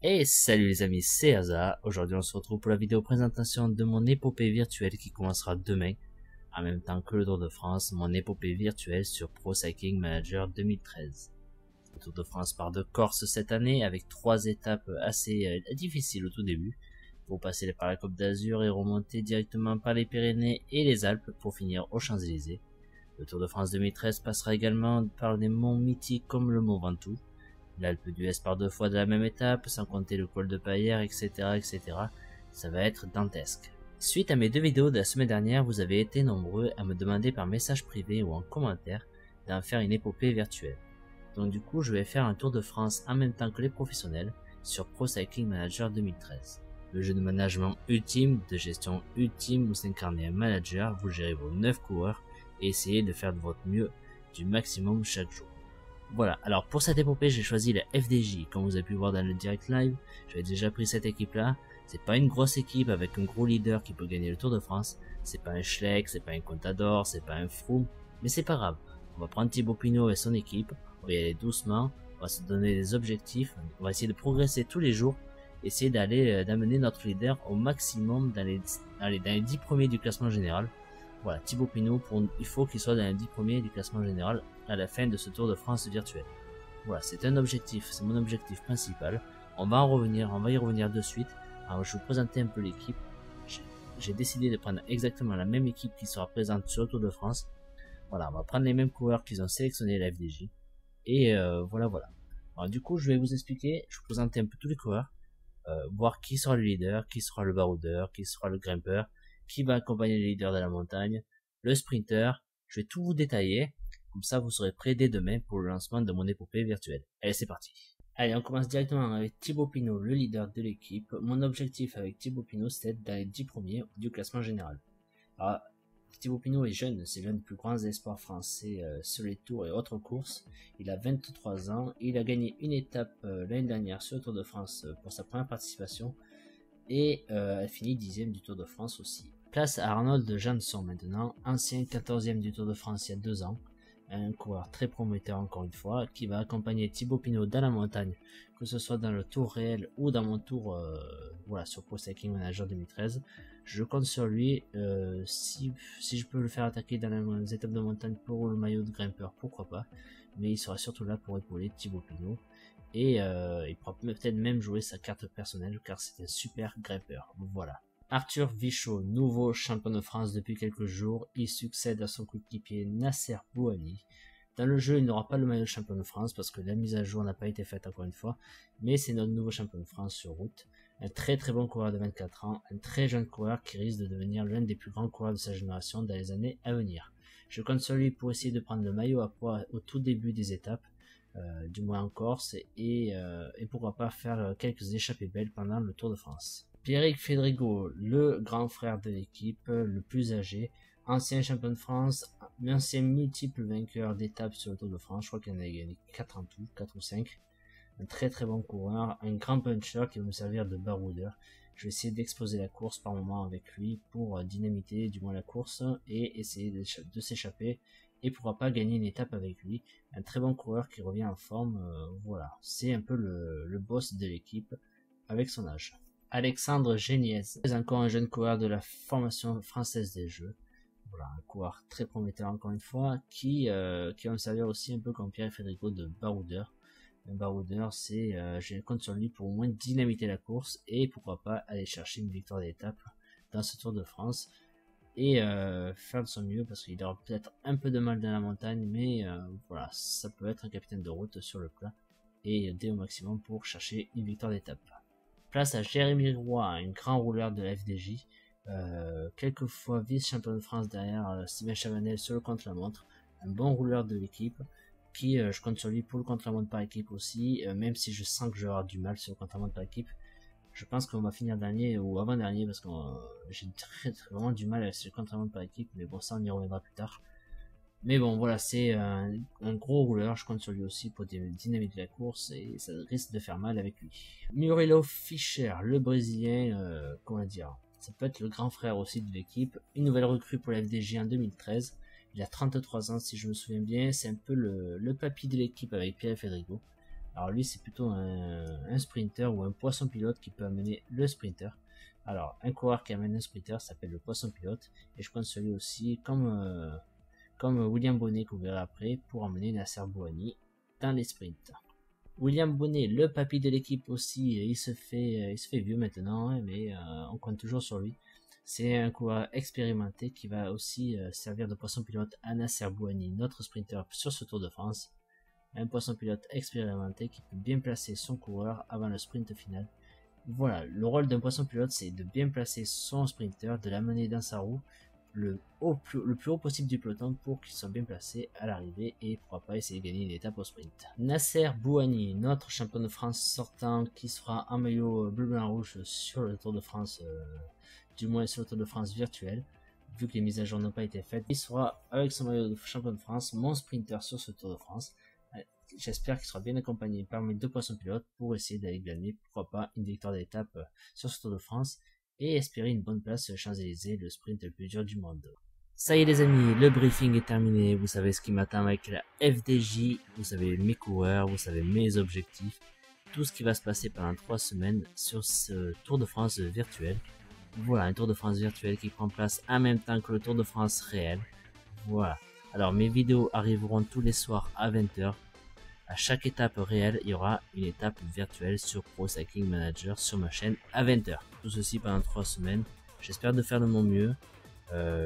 Et salut les amis, c'est Aza. Aujourd'hui on se retrouve pour la vidéo présentation de mon épopée virtuelle qui commencera demain, en même temps que le Tour de France, mon épopée virtuelle sur Pro Cycling Manager 2013. Le Tour de France part de Corse cette année avec 3 étapes assez difficiles au tout début, pour passer par la Côte d'Azur et remonter directement par les Pyrénées et les Alpes pour finir aux Champs-Élysées. Le Tour de France 2013 passera également par des monts mythiques comme le Mont Ventoux, l'Alpe d'Huez par 2 fois de la même étape, sans compter le col de Paillère, etc., etc. Ça va être dantesque. Suite à mes 2 vidéos de la semaine dernière, vous avez été nombreux à me demander par message privé ou en commentaire d'en faire une épopée virtuelle. Donc du coup, je vais faire un Tour de France en même temps que les professionnels sur Pro Cycling Manager 2013. Le jeu de management ultime, de gestion ultime où s'incarner un manager, vous gérez vos 9 coureurs et essayez de faire de votre mieux du maximum chaque jour. Voilà, alors pour cette épopée, j'ai choisi la FDJ, comme vous avez pu voir dans le direct live. J'avais déjà pris cette équipe-là. C'est pas une grosse équipe avec un gros leader qui peut gagner le Tour de France. C'est pas un Schleck, c'est pas un Contador, c'est pas un Froome, mais c'est pas grave. On va prendre Thibaut Pinot et son équipe, on va y aller doucement, on va se donner des objectifs, on va essayer de progresser tous les jours, essayer d'amener notre leader au maximum dans les 10 premiers du classement général. Voilà, Thibaut Pinot, il faut qu'il soit dans les 10 premiers du classement général à la fin de ce Tour de France virtuel. Voilà, c'est un objectif, c'est mon objectif principal. On va y revenir de suite. Alors, je vais vous présenter un peu l'équipe. J'ai décidé de prendre exactement la même équipe qui sera présente sur le Tour de France. Voilà, on va prendre les mêmes coureurs qu'ils ont sélectionnés à la FDJ. Et voilà. Alors, du coup, je vais vous expliquer, je vais vous présenter un peu tous les coureurs, voir qui sera le leader, qui sera le baroudeur, qui sera le grimpeur, qui va accompagner le leader de la montagne, le sprinter. Je vais tout vous détailler. Comme ça, vous serez prêts dès demain pour le lancement de mon épopée virtuelle. Allez, c'est parti. Allez, on commence directement avec Thibaut Pinot, le leader de l'équipe. Mon objectif avec Thibaut Pinot, c'est d'être dans les 10 premiers du classement général. Alors, Thibaut Pinot est jeune, c'est l'un des plus grands espoirs français sur les tours et autres courses. Il a 23 ans, il a gagné une étape l'année dernière sur le Tour de France pour sa première participation. Et elle finit 10ème du Tour de France aussi. Place à Arnold Jansson maintenant, ancien 14ème du Tour de France il y a 2 ans. Un coureur très prometteur encore une fois, qui va accompagner Thibaut Pinot dans la montagne, que ce soit dans le tour réel ou dans mon tour sur Pro Cycling Manager 2013. Je compte sur lui, si je peux le faire attaquer dans les étapes de montagne pour le maillot de grimpeur, pourquoi pas, mais il sera surtout là pour épauler Thibaut Pinot. Et il pourra peut-être même jouer sa carte personnelle car c'est un super grimpeur. Voilà. Arthur Vichot, nouveau champion de France depuis quelques jours, il succède à son coéquipier Nasser Bouhanni. Dans le jeu, il n'aura pas le maillot de champion de France parce que la mise à jour n'a pas été faite encore une fois, mais c'est notre nouveau champion de France sur route. Un très très bon coureur de 24 ans, un très jeune coureur qui risque de devenir l'un des plus grands coureurs de sa génération dans les années à venir. Je compte sur lui pour essayer de prendre le maillot à poids au tout début des étapes. Du moins en Corse, et pourquoi pas faire quelques échappées belles pendant le Tour de France. Pierrick Fédrigo, le grand frère de l'équipe, le plus âgé, ancien champion de France, ancien multiple vainqueur d'étapes sur le Tour de France, je crois qu'il en a gagné 4 en tout, 4 ou 5. Un très très bon coureur, un grand puncher qui va me servir de baroudeur. Je vais essayer d'exploser la course par moment avec lui pour dynamiter du moins la course et essayer de s'échapper. Et pourquoi pas gagner une étape avec lui. Un très bon coureur qui revient en forme, voilà. C'est un peu le boss de l'équipe avec son âge. Alexandre Géniez, c'est encore un jeune coureur de la formation française des jeux. Voilà, un coureur très prometteur encore une fois, qui va me servir aussi un peu comme Pierre Fédrigo de baroudeur. Un baroudeur, je compte sur lui pour au moins dynamiter la course et pourquoi pas aller chercher une victoire d'étape dans ce Tour de France. Et faire de son mieux parce qu'il aura peut-être un peu de mal dans la montagne, mais voilà, ça peut être un capitaine de route sur le plat et aider au maximum pour chercher une victoire d'étape. Place à Jérémy Roy, un grand rouleur de la FDJ, quelquefois vice-champion de France derrière Sylvain Chavanel sur le contre-la-montre, un bon rouleur de l'équipe qui je compte sur lui pour le contre-la-montre par équipe aussi, même si je sens que je vais avoir du mal sur le contre-la-montre par équipe. Je pense qu'on va finir dernier ou avant-dernier parce que j'ai vraiment du mal avec ce contre-la-montre par équipe, mais bon, ça on y reviendra plus tard. Mais bon, voilà, c'est un gros rouleur, je compte sur lui aussi pour dynamiter la course et ça risque de faire mal avec lui. Murilo Fischer, le Brésilien, comment dire, ça peut être le grand frère aussi de l'équipe, une nouvelle recrue pour la FDJ en 2013. Il a 33 ans si je me souviens bien, c'est un peu le papy de l'équipe avec Pierre Fédrigo. Alors lui c'est plutôt un sprinter ou un poisson pilote qui peut amener le sprinter. Alors un coureur qui amène un sprinter s'appelle le poisson pilote, et je compte sur lui aussi comme William Bonnet qu'on verra après pour emmener Nasser Bouhanni dans les sprints. William Bonnet, le papy de l'équipe aussi, il se fait vieux maintenant, hein, mais on compte toujours sur lui. C'est un coureur expérimenté qui va aussi servir de poisson pilote à Nasser Bouhanni, notre sprinter sur ce Tour de France. Un poisson pilote expérimenté qui peut bien placer son coureur avant le sprint final. Voilà, le rôle d'un poisson pilote, c'est de bien placer son sprinter, de l'amener dans sa roue le plus haut possible du peloton pour qu'il soit bien placé à l'arrivée et pourra pas essayer de gagner une étape au sprint. Nasser Bouhanni, notre champion de France sortant, qui sera en maillot bleu blanc rouge sur le Tour de France, du moins sur le Tour de France virtuel, vu que les mises à jour n'ont pas été faites. Il sera avec son maillot de champion de France, mon sprinter sur ce Tour de France. J'espère qu'il sera bien accompagné par mes deux poissons pilotes pour essayer d'aller gagner, pourquoi pas, une victoire d'étape sur ce Tour de France et espérer une bonne place sur les Champs-Élysées, le sprint le plus dur du monde. Ça y est les amis, le briefing est terminé, vous savez ce qui m'attend avec la FDJ, vous savez mes coureurs, vous savez mes objectifs, tout ce qui va se passer pendant 3 semaines sur ce Tour de France virtuel. Voilà, un Tour de France virtuel qui prend place en même temps que le Tour de France réel. Voilà, alors mes vidéos arriveront tous les soirs à 20h. À chaque étape réelle, il y aura une étape virtuelle sur Pro Cycling Manager sur ma chaîne à 20h. Tout ceci pendant 3 semaines. J'espère de faire de mon mieux.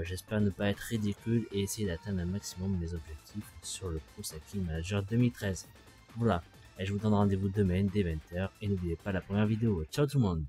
J'espère ne pas être ridicule et essayer d'atteindre un maximum mes objectifs sur le Pro Cycling Manager 2013. Voilà. Et je vous donne rendez-vous demain dès 20h. Et n'oubliez pas la première vidéo. Ciao tout le monde!